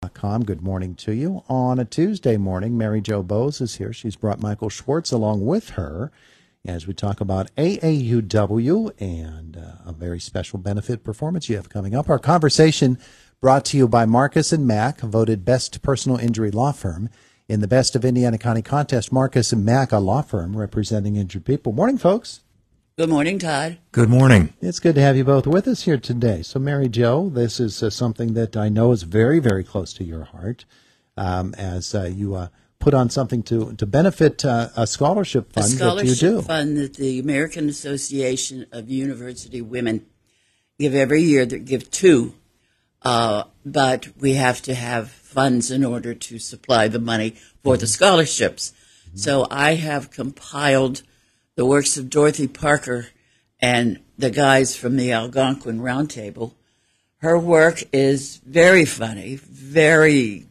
Good morning to you. On a Tuesday morning, Mary Jo Bowes is here. She's brought Michael Schwartz along with her as we talk about AAUW and a very special benefit performance you have coming up. Our conversation brought to you by Marcus & Mack, voted best personal injury law firm in the Best of Indiana County contest. Marcus & Mack, a law firm representing injured people. Morning, folks. Good morning, Todd. Good morning. It's good to have you both with us here today. So, Mary Jo, this is something that I know is very, very close to your heart as you put on something to benefit a scholarship fund that you do. A scholarship fund that the American Association of University Women give every year. They give two, but we have to have funds in order to supply the money for the scholarships. So I have compiled the works of Dorothy Parker and the guys from the Algonquin Roundtable. Her work is very funny, very,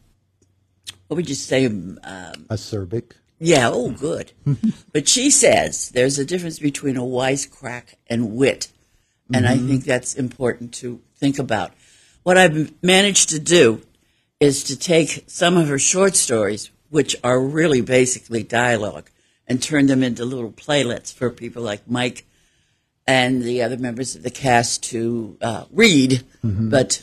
what would you say? Acerbic. Yeah, oh, good. But she says there's a difference between a wisecrack and wit, and I think that's important to think about. What I've managed to do is to take some of her short stories, which are really basically dialogue, and turn them into little playlets for people like Mike and the other members of the cast to read, but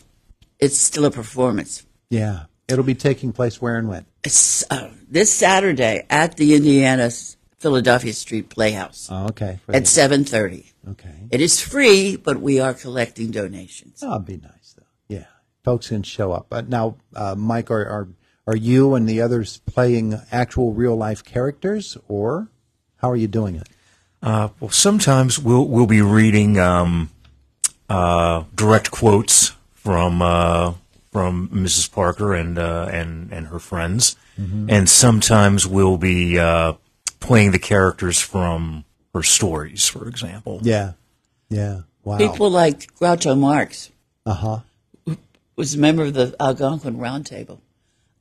it's still a performance. Yeah. It'll be taking place where and when? This Saturday at the Philadelphia Street Playhouse. Oh, okay. At 7:30. Okay. It is free, but we are collecting donations. Oh, it'd be nice, though. Yeah. Folks can show up. But now, Mike, are you and the others playing actual real-life characters, or how are you doing it? Well, sometimes we'll be reading direct quotes from Mrs. Parker and her friends, and sometimes we'll be playing the characters from her stories, for example. Yeah. Yeah. Wow. People like Groucho Marx Uh-huh. was a member of the Algonquin Roundtable.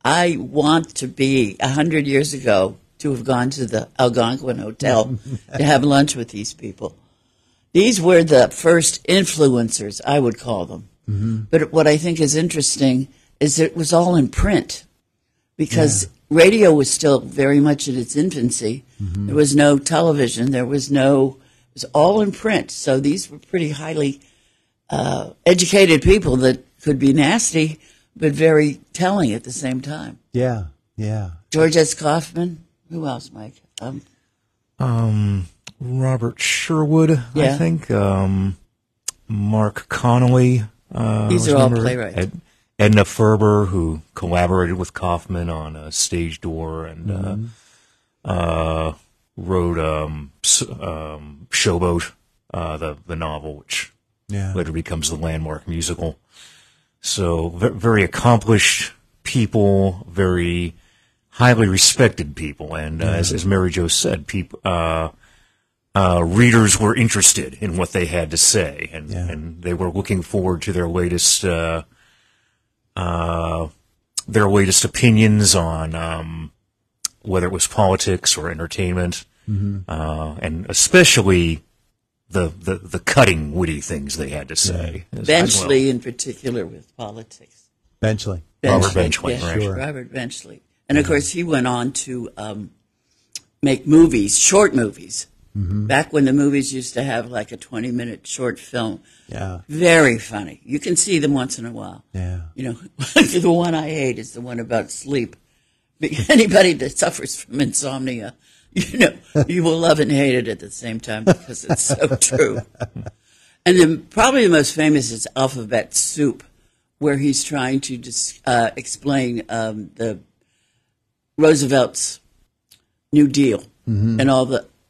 I want to be 100 years ago to have gone to the Algonquin Hotel to have lunch with these people. These were the first influencers, I would call them. But what I think is interesting is it was all in print because radio was still very much in its infancy. There was no television. It was all in print. So these were pretty highly educated people that could be nasty, but very telling at the same time. Yeah, yeah. George S. Kaufman. Who else, Mike? Robert Sherwood, Yeah. I think. Mark Connolly. These are all playwrights. Edna Ferber, who collaborated with Kaufman on Stage Door and wrote Showboat, the novel, which later becomes the landmark musical. So very accomplished people, very highly respected people, and as Mary Jo said, readers were interested in what they had to say, and they were looking forward to their latest opinions on whether it was politics or entertainment, and especially the cutting, witty things they had to say. Benchley, in particular, with politics. Robert Benchley, yes, right. Sure. Robert Benchley. And, of course, he went on to make movies, short movies, back when the movies used to have like a 20-minute short film. Yeah. Very funny. You can see them once in a while. Yeah. You know, the one I hate is the one about sleep. Anybody that suffers from insomnia, you know, you will love and hate it at the same time because it's so true. And then probably the most famous is Alphabet Soup, where he's trying to explain the Roosevelt's New Deal, and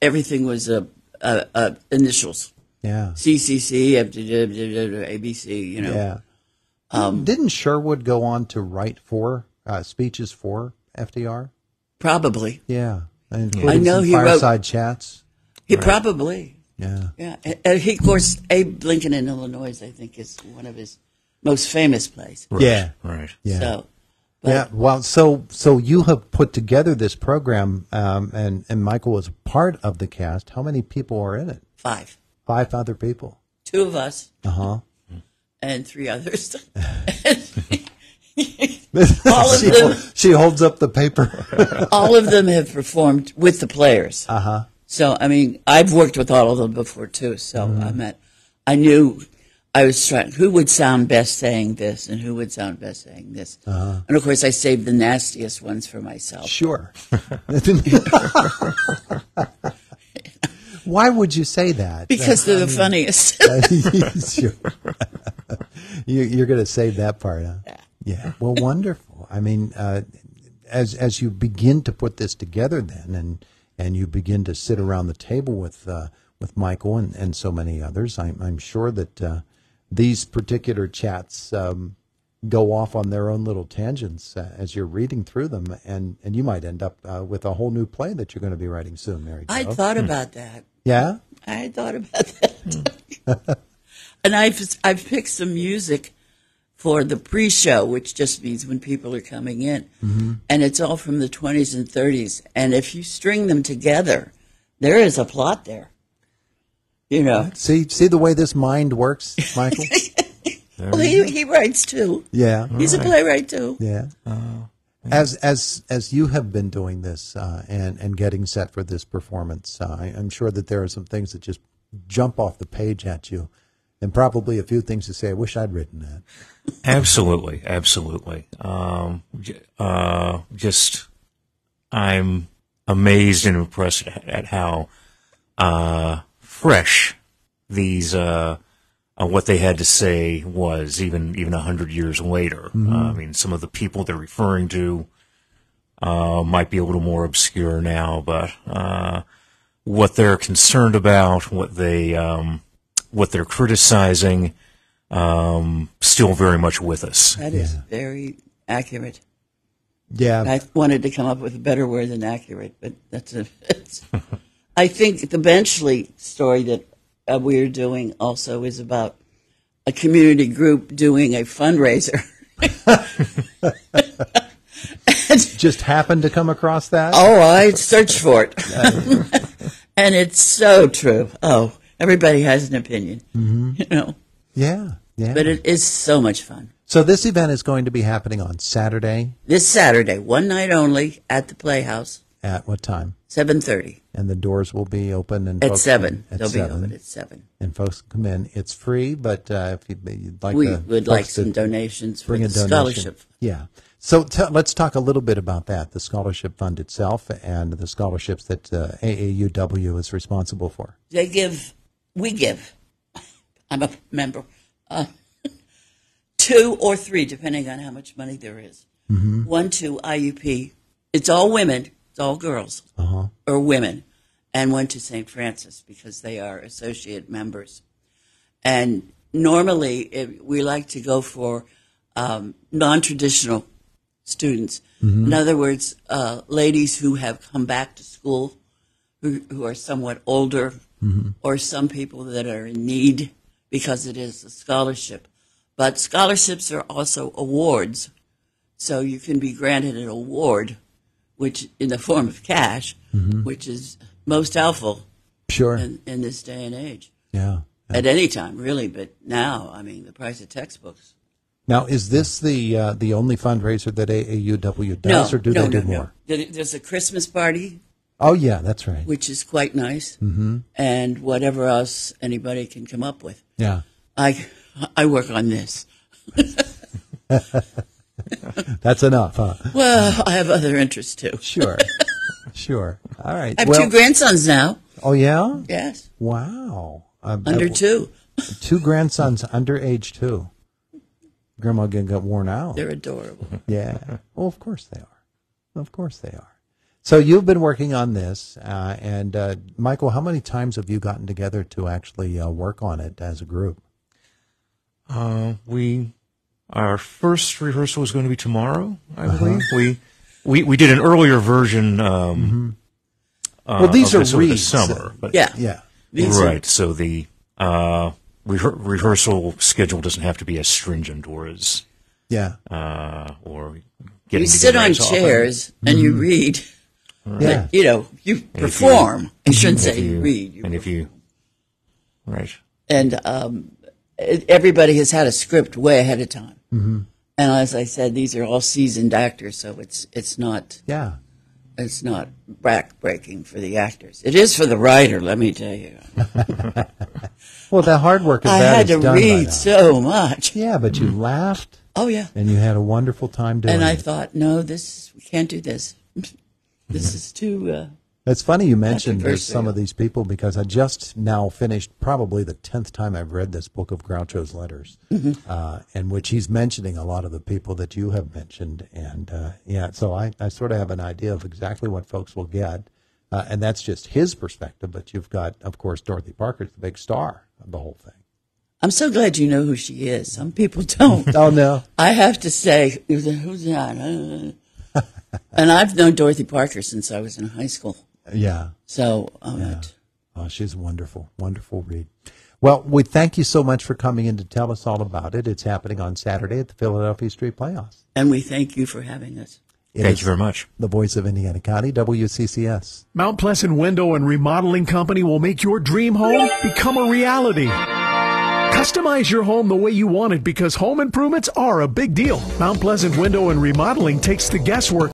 everything was initials. Yeah. CCC, ABC, you know. Yeah. Didn't Sherwood go on to write speeches for FDR? Probably. Yeah. I know he wrote Fireside Chats. He probably. Yeah. Yeah. And he, of course, Abe Lincoln in Illinois, I think, is one of his most famous plays. Right. Yeah. Right. Yeah. So, Yeah, well, so you have put together this program, and Michael was part of the cast. How many people are in it? 5. 5 other people. 2 of us. Uh-huh. And 3 others. All of them. She holds up the paper. All of them have performed with the players. Uh-huh. So, I mean, I've worked with all of them before, too. So I knew I was trying, who would sound best saying this and who would sound best saying this. Uh-huh. And, of course, I saved the nastiest ones for myself. Sure. Why would you say that? Because they're the funniest. Sure. You're going to save that part, huh? Yeah. Well, wonderful. I mean, as you begin to put this together then and you begin to sit around the table with Michael and so many others, I'm sure that these particular chats go off on their own little tangents as you're reading through them, and you might end up with a whole new play that you're going to be writing soon, Mary Jo. I thought about that. Yeah? I thought about that. And I've picked some music for the pre-show, which just means when people are coming in. Mm-hmm. And it's all from the 20s and 30s. And if you string them together, there is a plot there. You know. See the way this mind works, Michael? Well, he writes too. Yeah. He's a playwright too. Yeah. As you have been doing this and getting set for this performance, I'm sure that there are some things that just jump off the page at you, and probably a few things to say, I wish I'd written that. Absolutely. Just, I'm amazed and impressed at how fresh these what they had to say was even 100 years later. Mm-hmm. I mean, some of the people they're referring to might be a little more obscure now, but what they're concerned about, what they're criticizing, still very much with us. That is very accurate. Yeah, I wanted to come up with a better word than accurate, but I think the Benchley story that we're doing also is about a community group doing a fundraiser. Just happened to come across that? Oh, I searched for it. And it's so true. Oh, everybody has an opinion, you know. Yeah. But it is so much fun. So this event is going to be happening on Saturday? This Saturday, one night only, at the Playhouse. At what time? 7:30. And the doors will be open and at 7. They'll be open at 7. And folks can come in. It's free, but if you'd like, we would like some donations for the scholarship. Yeah. So let's talk a little bit about that, the scholarship fund itself and the scholarships that AAUW is responsible for. We give. I'm a member. 2 or 3, depending on how much money there is. Mm-hmm. 1 to IUP. It's all women. It's all girls or women, and 1 to St. Francis because they are associate members. And normally we like to go for non-traditional students. Mm-hmm. In other words, ladies who have come back to school, who are somewhat older, or some people that are in need because it is a scholarship. But scholarships are also awards, so you can be granted an award, which in the form of cash, which is most helpful in this day and age. Yeah. At any time, really, but now, I mean, the price of textbooks. Now, is this the only fundraiser that AAUW does, or do they do more? There's a Christmas party. Oh, yeah, that's right. Which is quite nice, and whatever else anybody can come up with. Yeah. I work on this. That's enough, huh? Well, I have other interests, too. Sure. All right. I have 2 grandsons now. Oh, yeah? Yes. Wow. Under 2. 2 grandsons under age 2. Grandma got worn out. They're adorable. Yeah. Well, of course they are. So you've been working on this, and Michael, how many times have you gotten together to actually work on it as a group? Our first rehearsal is going to be tomorrow, I believe. We did an earlier version. Well, these are reads. Over the summer, but yeah. Right. So the rehearsal schedule doesn't have to be as stringent or as or getting. You sit on chairs and you read. Right. But, you perform. I shouldn't say you read. Right. And everybody has had a script way ahead of time. And as I said, these are all seasoned actors, so it's not back-breaking for the actors. It is for the writer, let me tell you. Well, the hard work of I that had is to done by read now. so much. Yeah, but you laughed. Oh, yeah. And you had a wonderful time doing it. And I thought, no, we can't do this. This is too... It's funny you mentioned there's controversial. some of these people because I just now finished probably the 10th time I've read this book of Groucho's letters, in which he's mentioning a lot of the people that you have mentioned. And, so I sort of have an idea of exactly what folks will get. And that's just his perspective. But you've got, of course, Dorothy Parker's the big star of the whole thing. I'm so glad you know who she is. Some people don't. Oh, no. I have to say, who's that? And I've known Dorothy Parker since I was in high school. Yeah. So, Oh, she's a wonderful, wonderful read. Well, we thank you so much for coming in to tell us all about it. It's happening on Saturday at the Philadelphia Street Playhouse. and we thank you for having us. Thank you very much. The voice of Indiana County, WCCS. Mount Pleasant Window and Remodeling Company will make your dream home become a reality. Customize your home the way you want it because home improvements are a big deal. Mount Pleasant Window and Remodeling takes the guesswork